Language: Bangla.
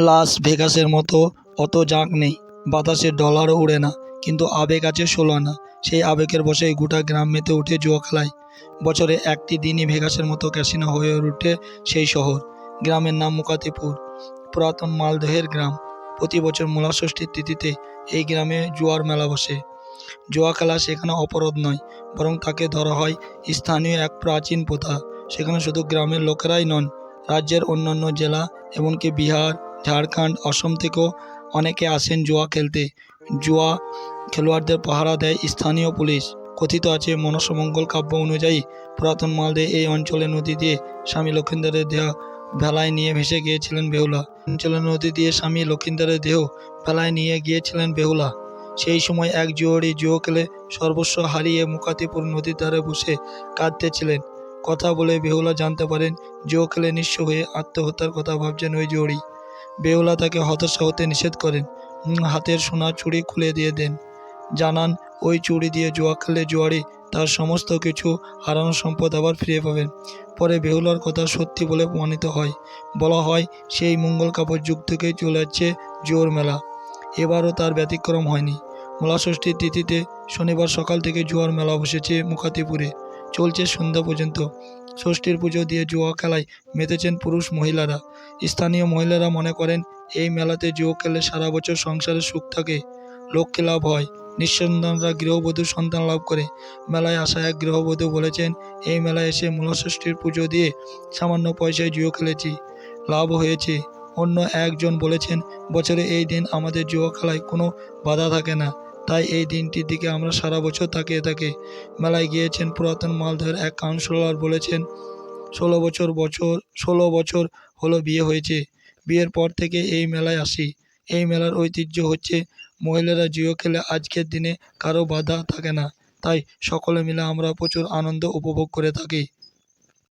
লাস ভেগাসের মতো অত জাঁক নেই, বাতাসে ডলারও উড়ে না, কিন্তু আবেগ আছে ষোলো আনা। সেই আবেগের বশেই গোটা গ্রাম মেতে ওঠে জুয়া খেলায়। বছরে একটি দিনই ভেগাসের মতো ক্যাসিনো হয়ে ওঠে সেই শহর। গ্রামের নাম মুকাতিপুর, পুরাতন মালদহের গ্রাম। প্রতি বছর মূলা ষষ্ঠীর তিথিতে এই গ্রামে জুয়ার মেলা বসে। জুয়া খেলা সেখানে অপরাধ নয়, বরং তাকে ধরা হয় স্থানীয় এক প্রাচীন প্রথা। সেখানে শুধু গ্রামের লোকেরাই নন, রাজ্যের অন্যান্য জেলা, এমনকি বিহার, ঝাড়খণ্ড, অসম থেকেও অনেকে আসেন জুয়া খেলতে। জুয়া খেলোয়াড়দের পাহারা দেয় স্থানীয় পুলিশ। কথিত আছে, মনসমঙ্গল কাব্য অনুযায়ী পুরাতন মালদে এই অঞ্চলে নদী দিয়ে স্বামী লক্ষিন্দরের দেহ ভেলায় নিয়ে ভেসে গিয়েছিলেন বেহুলা। অঞ্চলের নদী দিয়ে স্বামী লক্ষিন্দরের দেহ ভেলায় নিয়ে গিয়েছিলেন বেহুলা। সেই সময় এক জুয়োড়ি জুয়ো খেলে সর্বস্ব হারিয়ে মুকাতিপুর নদীর ধারে বসে কাঁদতেছিলেন। কথা বলে বেহুলা জানতে পারেন জুয়ো খেলে নিঃস্ব হয়ে আত্মহত্যার কথা ভাবছেন ওই জুয়োড়ি। বেহুলা তাকে হতাশা হতে নিষেধ করেন, হাতের সোনার চুড়ি খুলে দিয়ে দেন। জানান ওই চুড়ি দিয়ে জুয়া খেললে জুয়াড়ি তার সমস্ত কিছু হারানো সম্পদ আবার ফিরে পাবেন। পরে বেহুলার কথা সত্যি বলে প্রমাণিত হয়। বলা হয় সেই মঙ্গল কাব্যের যুগ থেকেই চলে যাচ্ছে জুয়োর মেলা। এবারও তার ব্যতিক্রম হয়নি। মূলা ষষ্ঠীর তিথিতে শনিবার সকাল থেকে জুয়ার মেলা বসেছে মুকাতিপুরে, চলছে সন্ধ্যা পর্যন্ত। ষষ্ঠীর পুজো দিয়ে জুয়া খেলায় মেতেছেন পুরুষ মহিলারা। স্থানীয় মহিলারা মনে করেন এই মেলাতে জুয়ো খেললে সারা বছর সংসারে সুখ থাকে, লক্ষ্মী লাভ হয়, নিঃসন্তানরা গৃহবধূ সন্তান লাভ করে। মেলায় আসা এক গৃহবধূ বলেছেন, এই মেলায় এসে মূলা ষষ্ঠীর পুজো দিয়ে সামান্য পয়সায় জুয়ো খেলেছি, লাভ হয়েছে। অন্য একজন বলেছেন, বছরে এই দিন আমাদের জুয়া খেলায় কোনো বাধা থাকে না, তাই এই দিনটির দিকে আমরা সারা বছর তাকিয়ে থাকি। মেলায় গিয়েছেন পুরাতন মালদহের এক কাউন্সিলর, বলেছেন 16 বছর হলো বিয়ে হয়েছে। বিয়ের পর থেকে এই মেলায় আসি। এই মেলার ঐতিহ্য হচ্ছে মহিলারা জুয়ো খেলে আজকের দিনে কারো বাধা থাকে না, তাই সকলে মিলে আমরা প্রচুর আনন্দ উপভোগ করে থাকি।